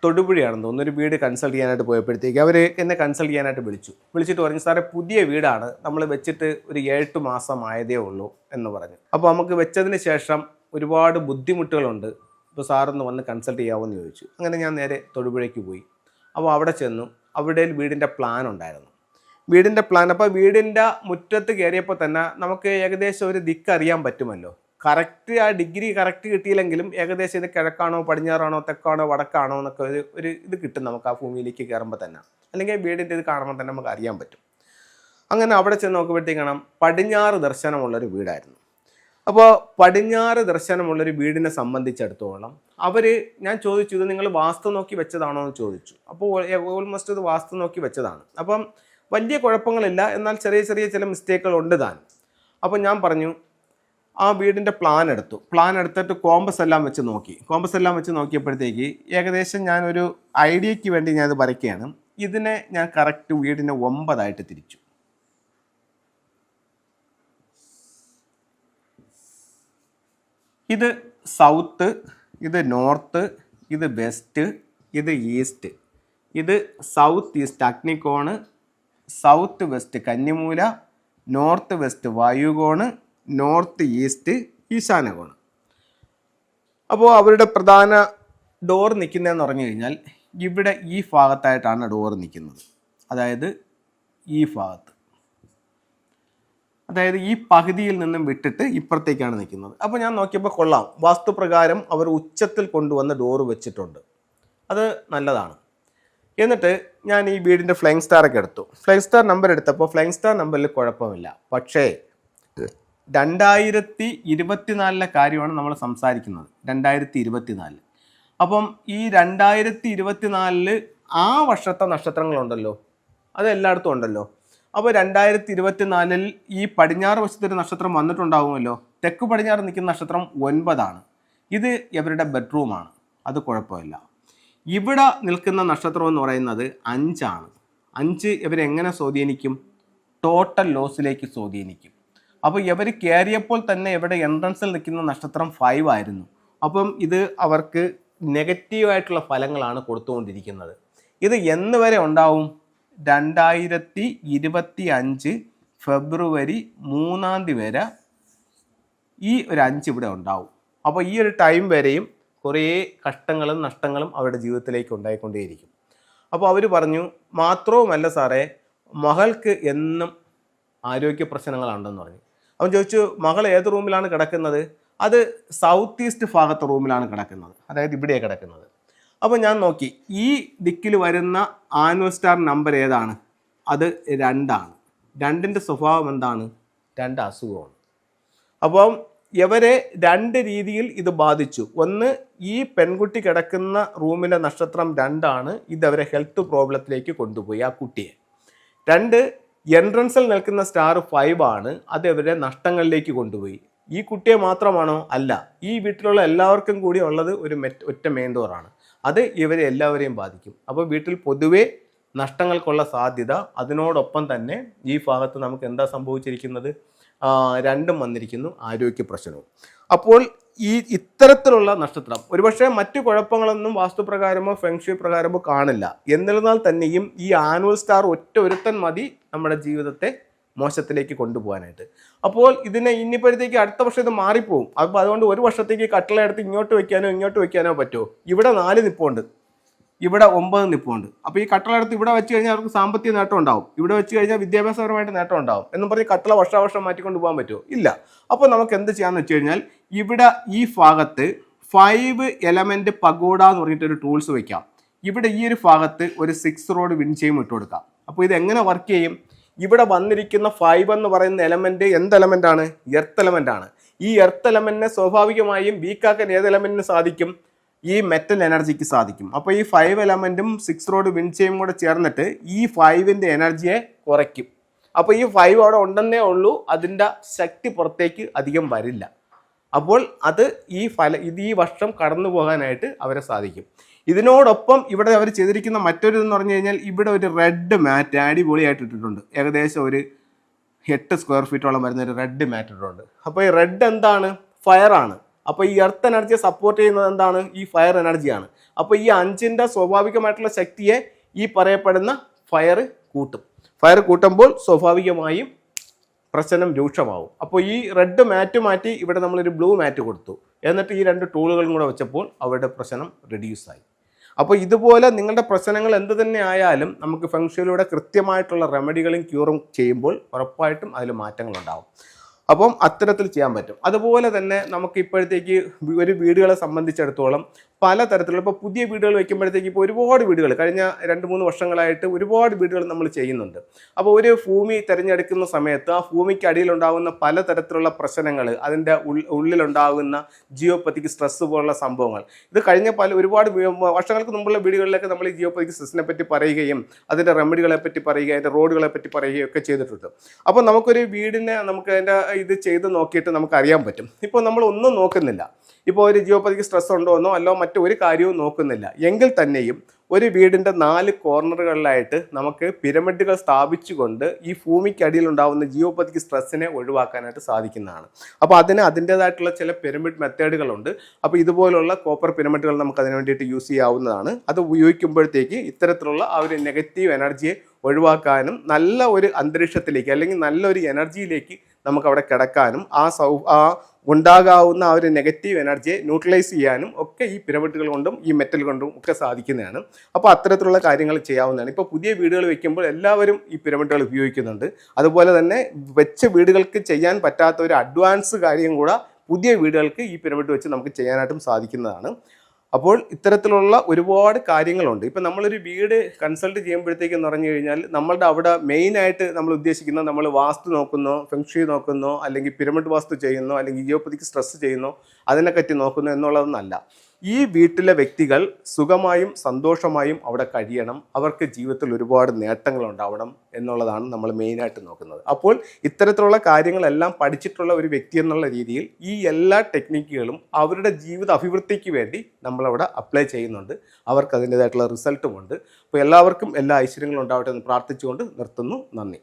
തൊടുപുഴയാണെന്ന് തോന്നുന്നു ഒരു വീട് കൺസൾട്ട് ചെയ്യാനായിട്ട് പോയപ്പോഴത്തേക്ക് അവർ എന്നെ കൺസൾട്ട് ചെയ്യാനായിട്ട് വിളിച്ചിട്ട് പറഞ്ഞു സാറേ പുതിയ വീടാണ് നമ്മൾ വെച്ചിട്ട് ഒരു 7 മാസം ആയതേ ഉള്ളൂ എന്ന് പറഞ്ഞു. അപ്പോൾ നമുക്ക് വെച്ചതിന് ശേഷം ഒരുപാട് ബുദ്ധിമുട്ടുകളുണ്ട്, ഇപ്പോൾ സാറൊന്ന് വന്ന് കൺസൾട്ട് ചെയ്യാമെന്ന് ചോദിച്ചു. അങ്ങനെ ഞാൻ നേരെ തൊടുപുഴയ്ക്ക് പോയി. അപ്പോൾ അവിടെ ചെന്നു. അവിടെ വീടിൻ്റെ പ്ലാൻ ഉണ്ടായിരുന്നു. വീടിൻ്റെ പ്ലാൻ അപ്പോൾ വീടിൻ്റെ മുറ്റത്ത് കയറിയപ്പോൾ തന്നെ നമുക്ക് ഏകദേശം ഒരു ദിക്ക് അറിയാൻ പറ്റുമല്ലോ. കറക്റ്റ് ആ ഡിഗ്രി കറക്റ്റ് കിട്ടിയില്ലെങ്കിലും ഏകദേശം ഇത് കിഴക്കാണോ പടിഞ്ഞാറാണോ തെക്കാണോ വടക്കാണോ എന്നൊക്കെ ഒരു ഇത് കിട്ടും നമുക്ക് ആ ഭൂമിയിലേക്ക് കയറുമ്പോൾ തന്നെ, അല്ലെങ്കിൽ വീടിൻ്റെ ഇത് കാണുമ്പോൾ തന്നെ നമുക്ക് അറിയാൻ പറ്റും. അങ്ങനെ അവിടെ ചെന്ന് നോക്കുമ്പോഴത്തേക്കാണ് പടിഞ്ഞാറ് ദർശനമുള്ളൊരു വീടായിരുന്നു. അപ്പോൾ പടിഞ്ഞാറ് ദർശനമുള്ളൊരു വീടിനെ സംബന്ധിച്ചിടത്തോളം ഞാൻ ചോദിച്ചു ഇത് നിങ്ങൾ വാസ്തു നോക്കി വെച്ചതാണോ എന്ന് ചോദിച്ചു. അപ്പോൾ ഓൾമോസ്റ്റ് ഇത് വാസ്തു നോക്കി വെച്ചതാണ്. അപ്പം വലിയ കുഴപ്പങ്ങളില്ല, എന്നാൽ ചെറിയ ചെറിയ ചില മിസ്റ്റേക്കുകൾ ഉണ്ട് താൻ. അപ്പോൾ ഞാൻ പറഞ്ഞു ആ വീടിൻ്റെ പ്ലാൻ എടുത്തിട്ട് കോമ്പസ് എല്ലാം വെച്ച് നോക്കിയപ്പോഴത്തേക്ക് ഏകദേശം ഞാനൊരു ഐഡിയയ്ക്ക് വേണ്ടി ഞാനത് വരയ്ക്കുകയാണ്. ഇതിനെ ഞാൻ കറക്റ്റ് വീടിനെ 9 തിരിച്ചു. ഇത് സൗത്ത്, ഇത് നോർത്ത്, ഇത് വെസ്റ്റ്, ഇത് ഈസ്റ്റ്. ഇത് സൗത്ത് ഈസ്റ്റ് അഗ്നികോണ്, സൗത്ത് വെസ്റ്റ് കന്നിമൂല, നോർത്ത് വെസ്റ്റ് വായുകോണ്, നോർത്ത് ഈസ്റ്റ് ഈശാനകോണ്. അപ്പോൾ അവരുടെ പ്രധാന ഡോർ നിൽക്കുന്നതെന്ന് പറഞ്ഞു കഴിഞ്ഞാൽ ഇവിടെ ഈ ഭാഗത്തായിട്ടാണ് ഡോർ നിൽക്കുന്നത്. അതായത് ഈ ഭാഗത്ത്, അതായത് ഈ പകുതിയിൽ നിന്നും വിട്ടിട്ട് ഇപ്പുറത്തേക്കാണ് നിൽക്കുന്നത്. അപ്പോൾ ഞാൻ നോക്കിയപ്പോൾ കൊള്ളാം, വാസ്തുപ്രകാരം അവർ ഉച്ചത്തിൽ കൊണ്ടുവന്ന് ഡോറ് വെച്ചിട്ടുണ്ട്, അത് നല്ലതാണ്. എന്നിട്ട് ഞാൻ ഈ വീടിൻ്റെ ഫ്ലൈങ് സ്റ്റാറൊക്കെ എടുത്തു. ഫ്ലൈങ് സ്റ്റാർ നമ്പർ എടുത്തപ്പോൾ ഫ്ലൈങ് സ്റ്റാർ നമ്പറിൽ കുഴപ്പമില്ല. പക്ഷേ 2024 കാര്യമാണ് നമ്മൾ സംസാരിക്കുന്നത്, 2024. അപ്പം ഈ 2024 ആ വർഷത്തെ നക്ഷത്രങ്ങളുണ്ടല്ലോ, അത് എല്ലായിടത്തും ഉണ്ടല്ലോ. അപ്പോൾ 2024 ഈ പടിഞ്ഞാറ് വശത്തൊരു നക്ഷത്രം വന്നിട്ടുണ്ടാകുമല്ലോ. തെക്ക് പടിഞ്ഞാറ് നിൽക്കുന്ന നക്ഷത്രം 9. ഇത് ഇവരുടെ ബെഡ്റൂമാണ്, അത് കുഴപ്പമില്ല. ഇവിടെ നിൽക്കുന്ന നക്ഷത്രം എന്ന് പറയുന്നത് 5. 5 ഇവരെങ്ങനെ സ്വാധീനിക്കും? ടോട്ടൽ ലോസിലേക്ക് സ്വാധീനിക്കും. അപ്പോൾ ഇവർ കയറിയപ്പോൾ തന്നെ ഇവിടെ എൻട്രൻസിൽ നിൽക്കുന്ന നക്ഷത്രം 5 ആയിരുന്നു. അപ്പം ഇത് അവർക്ക് നെഗറ്റീവായിട്ടുള്ള ഫലങ്ങളാണ് കൊടുത്തുകൊണ്ടിരിക്കുന്നത്. ഇത് എന്ന് വരെ ഉണ്ടാവും? 2025 ഫെബ്രുവരി 3 വരെ ഈ ഒരു 5 ഇവിടെ ഉണ്ടാവും. അപ്പോൾ ഈ ഒരു ടൈം വരെയും കുറേ കഷ്ടങ്ങളും നഷ്ടങ്ങളും അവരുടെ ജീവിതത്തിലേക്ക് ഉണ്ടായിക്കൊണ്ടേയിരിക്കും. അപ്പോൾ അവർ പറഞ്ഞു മാത്രവുമല്ല സാറേ, മകൾക്ക് എന്നും ആരോഗ്യ പ്രശ്നങ്ങളുണ്ടെന്ന് പറഞ്ഞു. അവൻ ചോദിച്ചു മകൾ ഏത് റൂമിലാണ് കിടക്കുന്നത്? അത് സൗത്ത് ഈസ്റ്റ് ഭാഗത്തെ റൂമിലാണ് കിടക്കുന്നത്, അതായത് ഇവിടെയാണ് കിടക്കുന്നത്. അപ്പോൾ ഞാൻ നോക്കി, ഈ ദിക്കിൽ വരുന്ന ആനുവൽ സ്റ്റാർ നമ്പർ ഏതാണ്? അത് 2. 2ൻ്റെ സ്വഭാവം എന്താണ്? 2 അസുഖമാണ്. അപ്പം ഇവരെ 2 രീതിയിൽ ഇത് ബാധിച്ചു. ഒന്ന്, ഈ പെൺകുട്ടി കിടക്കുന്ന റൂമിലെ നക്ഷത്രം 2. ഇത് അവരെ ഹെൽത്ത് പ്രോബ്ലത്തിലേക്ക് കൊണ്ടുപോയി ആ കുട്ടിയെ. 2, എൻട്രൻസിൽ നിൽക്കുന്ന സ്റ്റാർ 5. അത് ഇവരെ നഷ്ടങ്ങളിലേക്ക് കൊണ്ടുപോയി. ഈ കുട്ടിയെ മാത്രമാണോ? അല്ല, ഈ വീട്ടിലുള്ള എല്ലാവർക്കും കൂടി ഉള്ളത് ഒറ്റ മെയിൻ ഡോറാണ്. അത് ഇവരെ എല്ലാവരെയും ബാധിക്കും. അപ്പോൾ വീട്ടിൽ പൊതുവെ നഷ്ടങ്ങൾക്കുള്ള സാധ്യത. അതിനോടൊപ്പം തന്നെ ഈ ഭാഗത്ത് നമുക്ക് എന്താ സംഭവിച്ചിരിക്കുന്നത്? 2 വന്നിരിക്കുന്നു, ആരോഗ്യ പ്രശ്നവും. അപ്പോൾ ഇത്തരത്തിലുള്ള നക്ഷത്രം ഒരുപക്ഷെ മറ്റു കുഴപ്പങ്ങളൊന്നും വാസ്തുപ്രകാരമോ ഫെങ്ഷി പ്രകാരമോ കാണില്ല. എന്നിരുന്നാൽ തന്നെയും ഈ ആനുവൽ സ്റ്റാർ ഒരുത്തൻ മതി നമ്മുടെ ജീവിതത്തെ മോശത്തിലേക്ക് കൊണ്ടുപോകാനായിട്ട്. അപ്പോൾ ഇതിനെ ഇനിയിപ്പോഴത്തേക്ക് അടുത്ത വർഷം ഇത് മാറിപ്പോവും. അപ്പോൾ അതുകൊണ്ട് ഒരു വർഷത്തേക്ക് കട്ടിള എടുത്ത് ഇങ്ങോട്ട് വെക്കാനോ പറ്റുമോ? ഇവിടെ 4 നിപ്പുണ്ട്, ഇവിടെ 9 നിപ്പുണ്ട്. അപ്പോൾ ഈ കട്ടിള എടുത്ത് ഇവിടെ വെച്ച് കഴിഞ്ഞാൽ അവർക്ക് സാമ്പത്തിക നേട്ടം ഉണ്ടാവും, ഇവിടെ വെച്ച് കഴിഞ്ഞാൽ വിദ്യാഭ്യാസപരമായിട്ട് നേട്ടം ഉണ്ടാവും എന്നും പറഞ്ഞ് കട്ടിള വർഷാവർഷം മാറ്റിക്കൊണ്ട് പോകാൻ പറ്റുമോ? ഇല്ല. അപ്പോൾ നമുക്ക് എന്ത് ചെയ്യാമെന്ന് വെച്ച് കഴിഞ്ഞാൽ ഇവിടെ ഈ ഭാഗത്ത് 5 എലമെൻറ്റ് പഗോഡ എന്ന് പറഞ്ഞിട്ടൊരു ടൂൾസ് വയ്ക്കാം. ഇവിടെ ഈ ഒരു ഭാഗത്ത് ഒരു 6 റോഡ് വിൻചെയിം ഇട്ട് കൊടുക്കാം. അപ്പോൾ ഇത് എങ്ങനെ വർക്ക് ചെയ്യും? ഇവിടെ വന്നിരിക്കുന്ന 5 എന്ന് പറയുന്ന എലമെൻറ്റ് എന്ത് എലമെൻ്റാണ്? എർത്ത് എലമെൻ്റാണ്. ഈ എർത്ത് എലമെൻറ്റിനെ സ്വാഭാവികമായും വീക്കാക്കാൻ ഏത് എലമെൻറ്റിന് സാധിക്കും? ഈ മെറ്റൽ എനർജിക്ക് സാധിക്കും. അപ്പോൾ ഈ 5 എലമെൻറ്റും 6 റോഡ് വിൻചെയിം കൂടെ ചേർന്നിട്ട് ഈ 5ൻ്റെ എനർജിയെ കുറയ്ക്കും. അപ്പോൾ ഈ 5 അവിടെ ഉണ്ടെന്നേ ഉള്ളൂ, അതിൻ്റെ ശക്തി പുറത്തേക്ക് അധികം വരില്ല. അപ്പോൾ അത് ഈ വർഷം കടന്നു പോകാനായിട്ട് അവരെ സാധിക്കും. ഇതിനോടൊപ്പം ഇവിടെ അവർ ചെയ്തിരിക്കുന്ന മറ്റൊരു ഇതെന്ന് പറഞ്ഞു കഴിഞ്ഞാൽ ഇവിടെ ഒരു റെഡ് മാറ്റ് അടിപൊളിയായിട്ട് ഇട്ടിട്ടുണ്ട്. ഏകദേശം ഒരു 8 സ്ക്വയർ ഫീറ്റോളം വരുന്ന ഒരു റെഡ് മാറ്റ് ഇട്ടിട്ടുണ്ട്. അപ്പോൾ ഈ റെഡ് എന്താണ്? ഫയറാണ്. അപ്പോൾ ഈ എർത്ത് എനർജിയെ സപ്പോർട്ട് ചെയ്യുന്നത് എന്താണ്? ഈ ഫയർ എനർജിയാണ്. അപ്പോൾ ഈ 5ന്റെ സ്വാഭാവികമായിട്ടുള്ള ശക്തിയെ ഈ പറയപ്പെടുന്ന ഫയർ കൂട്ടും. ഫയർ കൂട്ടുമ്പോൾ സ്വാഭാവികമായും പ്രശ്നം രൂക്ഷമാവും. അപ്പോൾ ഈ റെഡ് മാറ്റ് മാറ്റി ഇവിടെ നമ്മളൊരു ബ്ലൂ മാറ്റ് കൊടുത്തു, എന്നിട്ട് ഈ 2 ടൂളുകളും കൂടെ വെച്ചപ്പോൾ അവരുടെ പ്രശ്നം റെഡ്യൂസായി. അപ്പോൾ ഇതുപോലെ നിങ്ങളുടെ പ്രശ്നങ്ങൾ എന്ത് തന്നെ ആയാലും നമുക്ക് ഫെങ്ഷുയിലൂടെ കൃത്യമായിട്ടുള്ള റെമഡികളും ക്യൂറും ചെയ്യുമ്പോൾ ഉറപ്പായിട്ടും അതിൽ മാറ്റങ്ങളുണ്ടാവും. അപ്പം അത്തരത്തിൽ ചെയ്യാൻ പറ്റും. അതുപോലെ തന്നെ നമുക്ക് ഇപ്പോഴത്തേക്ക് ഒരു വീടുകളെ സംബന്ധിച്ചിടത്തോളം പലതരത്തിലുള്ള ഇപ്പോൾ പുതിയ വീടുകൾ വയ്ക്കുമ്പോഴത്തേക്ക് ഇപ്പോൾ ഒരുപാട് വീടുകൾ കഴിഞ്ഞ 2-3 വർഷങ്ങളായിട്ട് ഒരുപാട് വീടുകൾ നമ്മൾ ചെയ്യുന്നുണ്ട്. അപ്പോൾ ഒരു ഭൂമി തിരഞ്ഞെടുക്കുന്ന സമയത്ത് ആ ഭൂമിക്ക് അടിയിലുണ്ടാകുന്ന പലതരത്തിലുള്ള പ്രശ്നങ്ങൾ, അതിൻ്റെ ഉള്ളിലുണ്ടാകുന്ന ജിയോപ്പത്തിക് സ്ട്രെസ് പോലുള്ള സംഭവങ്ങൾ, ഇത് കഴിഞ്ഞ ഒരുപാട് വർഷങ്ങൾക്ക് മുമ്പുള്ള വീടുകളിലൊക്കെ നമ്മൾ ഈ ജിയോപ്പത്തിക് സ്ട്രെസ്സിനെ പറ്റി പറയുകയും അതിൻ്റെ റെമഡികളെ പറ്റി പറയുകയും അതിൻ്റെ റോഡുകളെ പറ്റി പറയുകയും ഒക്കെ ചെയ്തിട്ടുണ്ട്. അപ്പോൾ നമുക്കൊരു വീടിനെ നമുക്ക് അതിൻ്റെ ഇത് ചെയ്ത് നോക്കിയിട്ട് നമുക്ക് അറിയാൻ പറ്റും. ഇപ്പോൾ നമ്മൾ ഒന്നും നോക്കുന്നില്ല, ഇപ്പോൾ ഒരു ജിയോപ്പത്തിക് സ്ട്രെസ് ഉണ്ടോ എന്നോ അല്ലോ മറ്റൊരു കാര്യവും നോക്കുന്നില്ല എങ്കിൽ തന്നെയും ഒരു വീടിൻ്റെ 4 കോർണറുകളിലായിട്ട് നമുക്ക് പിരമിഡുകൾ സ്ഥാപിച്ചുകൊണ്ട് ഈ ഭൂമിക്കടിയിൽ ഉണ്ടാകുന്ന ജിയോപ്പത്തിക് സ്ട്രെസ്സിനെ ഒഴിവാക്കാനായിട്ട് സാധിക്കുന്നതാണ്. അപ്പോൾ അതിൻ്റേതായിട്ടുള്ള ചില പിരമിഡ് മെത്തേഡുകളുണ്ട്. അപ്പോൾ ഇതുപോലുള്ള കോപ്പർ പിരമിഡുകൾ നമുക്ക് അതിന് വേണ്ടിയിട്ട് യൂസ് ചെയ്യാവുന്നതാണ്. അത് ഉപയോഗിക്കുമ്പോഴത്തേക്ക് ഇത്തരത്തിലുള്ള ആ ഒരു നെഗറ്റീവ് എനർജിയെ ഒഴിവാക്കാനും നല്ല ഒരു അന്തരീക്ഷത്തിലേക്ക് അല്ലെങ്കിൽ നല്ലൊരു എനർജിയിലേക്ക് നമുക്ക് അവിടെ കിടക്കാനും ആ ഉണ്ടാകാവുന്ന ആ ഒരു നെഗറ്റീവ് എനർജിയെ ന്യൂട്രലൈസ് ചെയ്യാനും ഒക്കെ ഈ പിരമിഡുകൾ കൊണ്ടും ഈ മെറ്റൽ കൊണ്ടും ഒക്കെ സാധിക്കുന്നതാണ്. അപ്പോൾ അത്തരത്തിലുള്ള കാര്യങ്ങൾ ചെയ്യാവുന്നതാണ്. ഇപ്പോൾ പുതിയ വീടുകൾ വയ്ക്കുമ്പോൾ എല്ലാവരും ഈ പിരമിഡുകൾ ഉപയോഗിക്കുന്നുണ്ട്. അതുപോലെ തന്നെ വെച്ച വീടുകൾക്ക് ചെയ്യാൻ പറ്റാത്ത ഒരു അഡ്വാൻസ് കാര്യം കൂടെ പുതിയ വീടുകൾക്ക് ഈ പിരമിഡ് വെച്ച് നമുക്ക് ചെയ്യാനായിട്ടും സാധിക്കുന്നതാണ്. അപ്പോൾ ഇത്തരത്തിലുള്ള ഒരുപാട് കാര്യങ്ങളുണ്ട്. ഇപ്പം നമ്മളൊരു വീട് കൺസൾട്ട് ചെയ്യുമ്പോഴത്തേക്കെന്ന് പറഞ്ഞു കഴിഞ്ഞാൽ നമ്മളുടെ അവിടെ മെയിനായിട്ട് നമ്മൾ ഉദ്ദേശിക്കുന്ന നമ്മൾ വാസ്തു നോക്കുന്നോ, ഫെങ്ഷി നോക്കുന്നോ, അല്ലെങ്കിൽ പിരമിഡ് വാസ്തു ചെയ്യുന്നോ, അല്ലെങ്കിൽ ജിയോപ്പത്തിക് സ്ട്രെസ് ചെയ്യുന്നോ അതിനെപ്പറ്റി നോക്കുന്നു എന്നുള്ളതൊന്നല്ല. ഈ വീട്ടിലെ വ്യക്തികൾ സുഖമായും സന്തോഷമായും അവിടെ കഴിയണം, അവർക്ക് ജീവിതത്തിൽ ഒരുപാട് നേട്ടങ്ങൾ ഉണ്ടാവണം എന്നുള്ളതാണ് നമ്മൾ മെയിനായിട്ട് നോക്കുന്നത്. അപ്പോൾ ഇത്തരത്തിലുള്ള കാര്യങ്ങളെല്ലാം പഠിച്ചിട്ടുള്ള ഒരു വ്യക്തി എന്നുള്ള രീതിയിൽ ഈ എല്ലാ ടെക്നിക്കുകളും അവരുടെ ജീവിത അഭിവൃദ്ധിക്ക് വേണ്ടി നമ്മളവിടെ അപ്ലൈ ചെയ്യുന്നുണ്ട്. അവർക്ക് അതിൻ്റേതായിട്ടുള്ള റിസൾട്ടുമുണ്ട്. അപ്പോൾ എല്ലാവർക്കും എല്ലാ ഐശ്വര്യങ്ങളും ഉണ്ടാവട്ടെ എന്ന് പ്രാർത്ഥിച്ചുകൊണ്ട് നിർത്തുന്നു. നന്ദി.